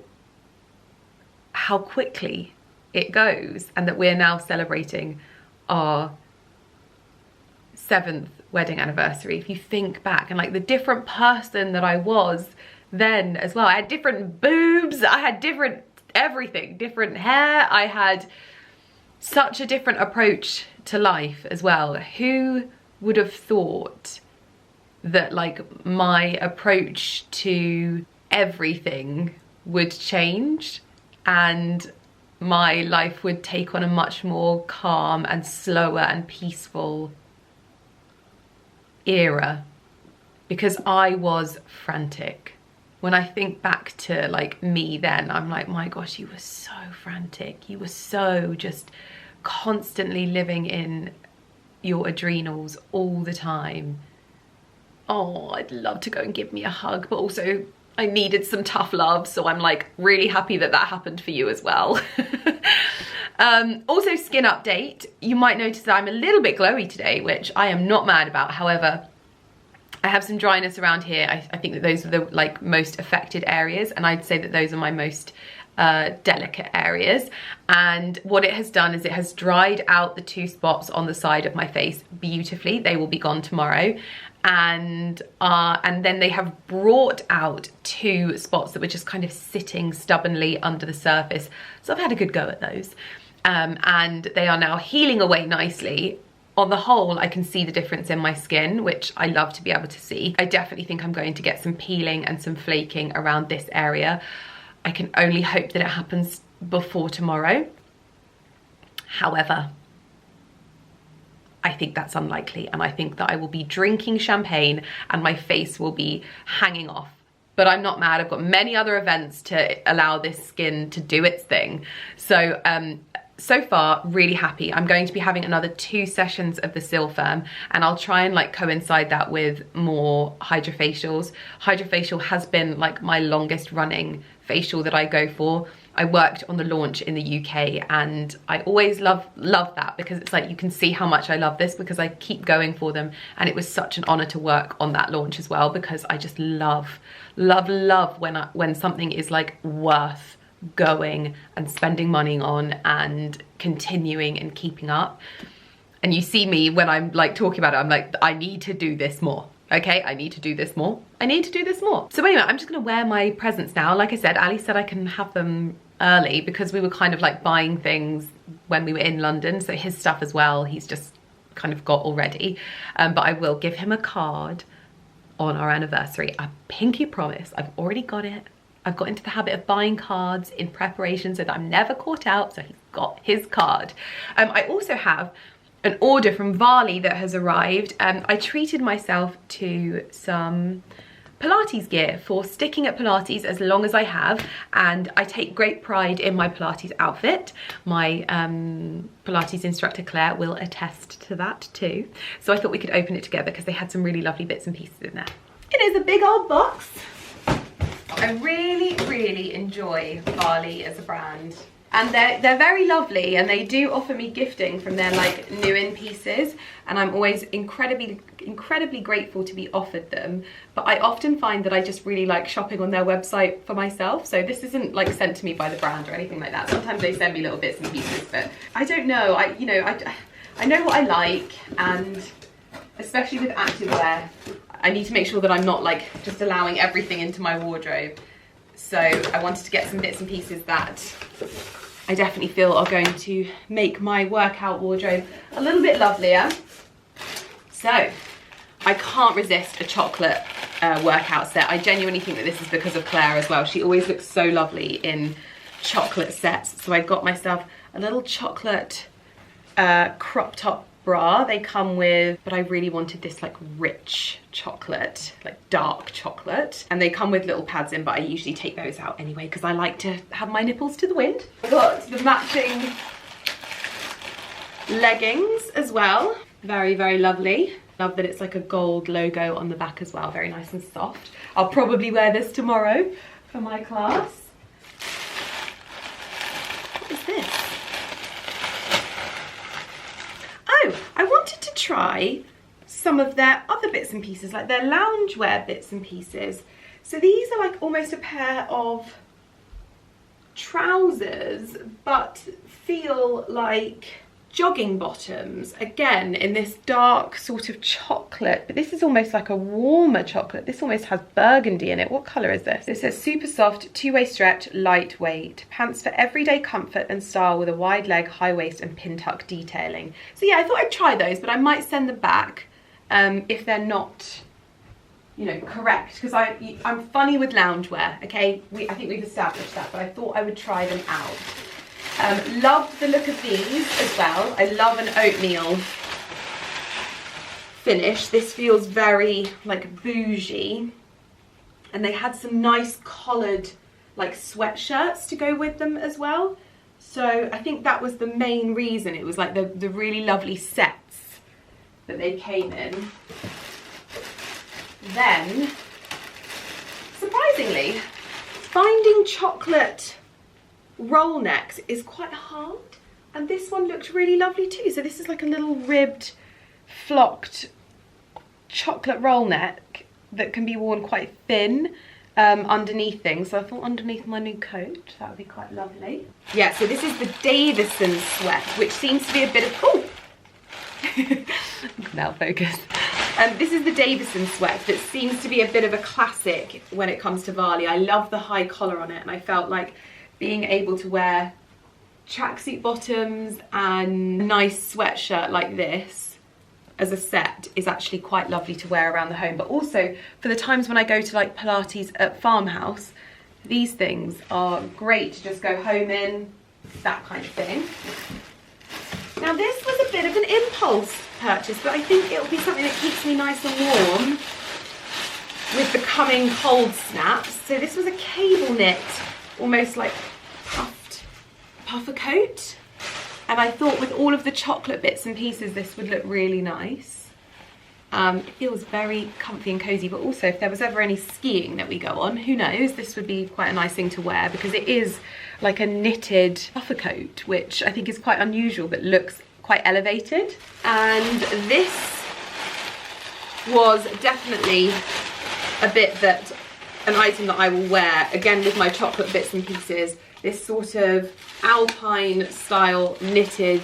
quickly it goes, and that we're now celebrating our 7th wedding anniversary. If you think back, and like the different person that I was then as well. I had different boobs, I had different everything, different hair, I had such a different approach to life as well. Who would have thought that like my approach to everything would change and my life would take on a much more calm and slower and peaceful era, because I was frantic. When I think back to like me then, I'm like, my gosh, you were so frantic. You were so just constantly living in your adrenals all the time. Oh, I'd love to go and give me a hug, but also I needed some tough love, so I'm like really happy that that happened for you as well. Also, skin update. You might notice that I'm a little bit glowy today, which I am not mad about. However, I have some dryness around here. I think that those are the like most affected areas, and I'd say that those are my most delicate areas. And what it has done is it has dried out the 2 spots on the side of my face beautifully. They will be gone tomorrow. And then they have brought out 2 spots that were just kind of sitting stubbornly under the surface. So I've had a good go at those. And they are now healing away nicely. On the whole, I can see the difference in my skin, which I love to be able to see. I definitely think I'm going to get some peeling and some flaking around this area. I can only hope that it happens before tomorrow. However, I think that's unlikely, and I think that I will be drinking champagne and my face will be hanging off. But I'm not mad. I've got many other events to allow this skin to do its thing. So, so far, really happy. I'm going to be having another 2 sessions of the Silfirm, and I'll try and like coincide that with more hydrofacials. Hydrofacial has been like my longest running facial that I go for. I worked on the launch in the UK, and I always love that, because it's like you can see how much I love this because I keep going for them, and it was such an honor to work on that launch as well, because I just love when something is like worth going and spending money on and continuing and keeping up. And you see me when I'm like talking about it, I'm like, I need to do this more. Okay, I need to do this more. I need to do this more. So anyway, I'm just gonna wear my presents now. Like I said, Ali said I can have them early because we were kind of like buying things when we were in London. So his stuff as well, he's just kind of got already. But I will give him a card on our anniversary. I pinky promise, I've already got it. I've got into the habit of buying cards in preparation so that I'm never caught out. So he's got his card. I also have an order from Varley that has arrived. I treated myself to some Pilates gear for sticking at Pilates as long as I have, and I take great pride in my Pilates outfit. My Pilates instructor Claire will attest to that too. So I thought we could open it together because they had some really lovely bits and pieces in there. It is a big old box. I really enjoy Varley as a brand. And they're very lovely, and they do offer me gifting from their like new in pieces, and I'm always incredibly grateful to be offered them. But I often find that I just really like shopping on their website for myself. So this isn't like sent to me by the brand or anything like that. Sometimes they send me little bits and pieces, but I don't know. I know what I like, and especially with activewear, I need to make sure that I'm not like just allowing everything into my wardrobe. So I wanted to get some bits and pieces that I definitely feel are going to make my workout wardrobe a little bit lovelier. So I can't resist a chocolate workout set. I genuinely think that this is because of Claire as well. She always looks so lovely in chocolate sets. So I got myself a little chocolate crop top bra. They come with, but I really wanted this like rich chocolate, like dark chocolate, and they come with little pads in, but I usually take those out anyway because I like to have my nipples to the wind. I got the matching leggings as well. Very lovely. Love that it's like a gold logo on the back as well. Very nice and soft. I'll probably wear this tomorrow for my class. What is this? Oh, I wanted to try some of their other bits and pieces, like their loungewear bits and pieces. So these are like almost a pair of trousers, but feel like jogging bottoms, again in this dark sort of chocolate, but this is almost like a warmer chocolate. This almost has burgundy in it. What colour is this? It says super soft, two-way stretch, lightweight. Pants for everyday comfort and style with a wide leg, high waist and pin tuck detailing. So yeah, I thought I'd try those, but I might send them back if they're not, you know, correct, because I'm funny with loungewear, okay? I think we've established that, but I thought I would try them out. Loved the look of these as well. I love an oatmeal finish. This feels very like bougie. And they had some nice collared like sweatshirts to go with them as well. So I think that was the main reason. It was like the really lovely sets that they came in. Then surprisingly, finding chocolate roll necks is quite hard, and this one looked really lovely too. So this is like a little ribbed, flocked chocolate roll neck that can be worn quite thin underneath things. So I thought underneath my new coat, that would be quite lovely. Yeah, so this is the Davison sweat, which seems to be a bit of, oh, now focus. This is the Davison sweat that seems to be a bit of a classic when it comes to Varley. I love the high collar on it, and I felt like being able to wear tracksuit bottoms and a nice sweatshirt like this as a set is actually quite lovely to wear around the home. But also for the times when I go to like Pilates at Farmhouse, these things are great to just go home in, that kind of thing. Now this was a bit of an impulse purchase, but I think it'll be something that keeps me nice and warm with the coming cold snaps. So this was a cable knit, almost like puffer coat. And I thought with all of the chocolate bits and pieces, this would look really nice. It feels very comfy and cozy, but also if there was ever any skiing that we go on, who knows, this would be quite a nice thing to wear, because it is like a knitted puffer coat, which I think is quite unusual, but looks quite elevated. And this was definitely an item that I will wear, again with my chocolate bits and pieces. This sort of alpine style knitted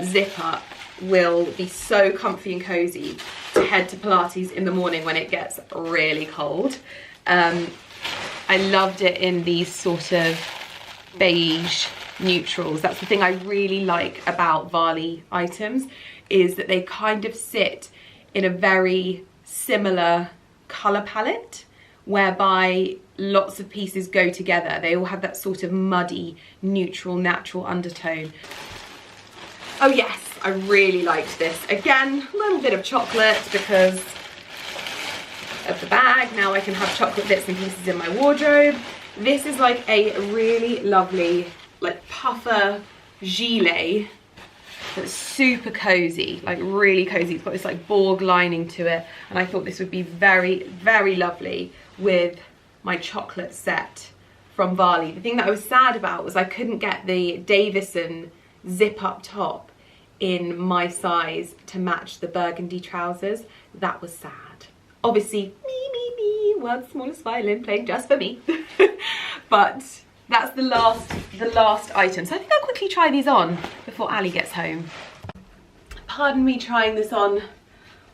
zip up will be so comfy and cozy to head to Pilates in the morning when it gets really cold. I loved it in these sort of beige neutrals. That's the thing I really like about Varley items, is that they kind of sit in a very similar colour palette, whereby lots of pieces go together. They all have that sort of muddy, neutral, natural undertone. Oh yes, I really liked this. Again, a little bit of chocolate because of the bag. Now I can have chocolate bits and pieces in my wardrobe. This is like a really lovely, like puffer gilet that's super cozy, like really cozy. It's got this like Borg lining to it, and I thought this would be very, very lovely with my chocolate set from Varley. The thing that I was sad about was I couldn't get the Davison zip up top in my size to match the burgundy trousers. That was sad. Obviously, me, world's smallest violin playing just for me. But that's the last item. So I think I'll quickly try these on before Ali gets home. Pardon me trying this on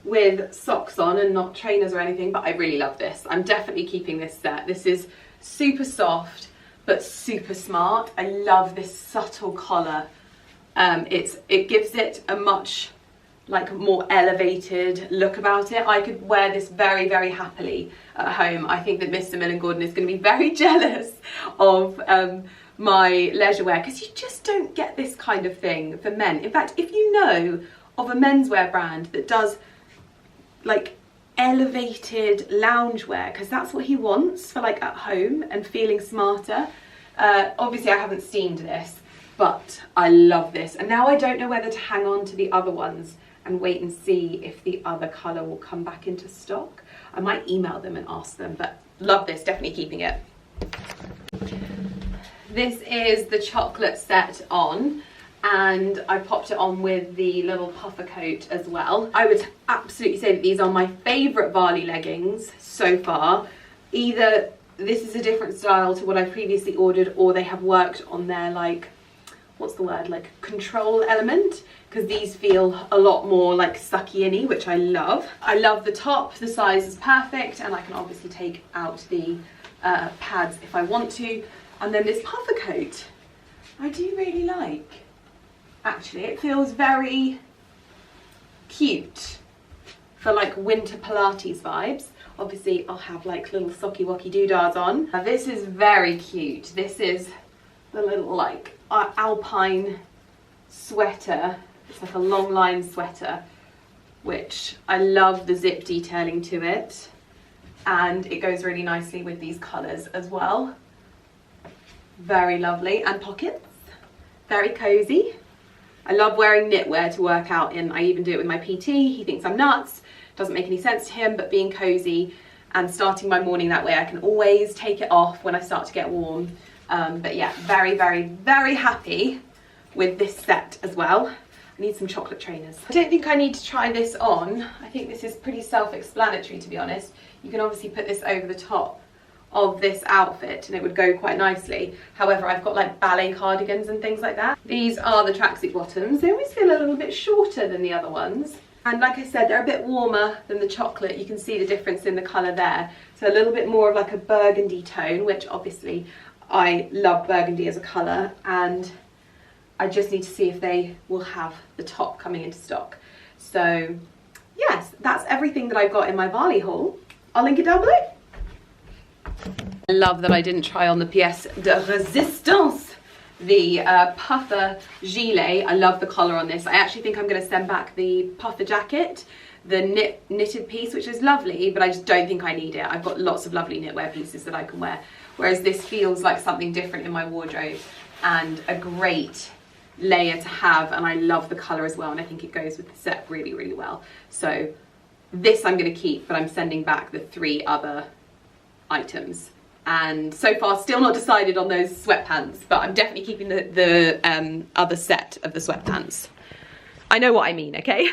with socks on and not trainers or anything, but I really love this. I'm definitely keeping this set. This is super soft but super smart. I love this subtle collar. It gives it a much like more elevated look about it. I could wear this very, very happily at home. I think that Mr. Millen Gordon is going to be very jealous of my leisure wear, because you just don't get this kind of thing for men. In fact, if you know of a menswear brand that does like elevated loungewear, because that's what he wants for like at home and feeling smarter. Obviously I haven't steamed this, but I love this. And now I don't know whether to hang on to the other ones and wait and see if the other colour will come back into stock. I might email them and ask them, but love this, definitely keeping it. This is the chocolate set on, and I popped it on with the little puffer coat as well. I would absolutely say that these are my favourite Varley leggings so far. Either this is a different style to what I previously ordered, or they have worked on their like, what's the word, like control element, because these feel a lot more like sucky-y, which I love. I love the top, the size is perfect, and I can obviously take out the pads if I want to. And then this puffer coat, I do really like. Actually, it feels very cute for like winter Pilates vibes. Obviously, I'll have like little socky-wocky doodahs on. Now, this is very cute. This is the little like alpine sweater. It's like a long line sweater, which I love the zip detailing to it. And it goes really nicely with these colours as well. Very lovely. And pockets, very cozy. I love wearing knitwear to work out in. I even do it with my PT. He thinks I'm nuts. Doesn't make any sense to him, but being cozy and starting my morning that way. I can always take it off when I start to get warm. But yeah, very, very, very happy with this set as well. I need some chocolate trainers. I don't think I need to try this on. I think this is pretty self-explanatory, to be honest. You can obviously put this over the top of this outfit and it would go quite nicely. However, I've got like ballet cardigans and things like that. These are the tracksuit bottoms. They always feel a little bit shorter than the other ones. And like I said, they're a bit warmer than the chocolate. You can see the difference in the colour there. So a little bit more of like a burgundy tone, which obviously I love burgundy as a colour, and I just need to see if they will have the top coming into stock. So yes, that's everything that I've got in my Bali haul. I'll link it down below. I love that I didn't try on the pièce de résistance, the puffer gilet. I love the collar on this. I actually think I'm going to send back the puffer jacket, the knitted piece, which is lovely, but I just don't think I need it. I've got lots of lovely knitwear pieces that I can wear, whereas this feels like something different in my wardrobe and a great layer to have, and I love the colour as well, and I think it goes with the set really, really well. So this I'm going to keep, but I'm sending back the 3 other items. And so far still not decided on those sweatpants, but I'm definitely keeping the other set of the sweatpants. I know what I mean, okay?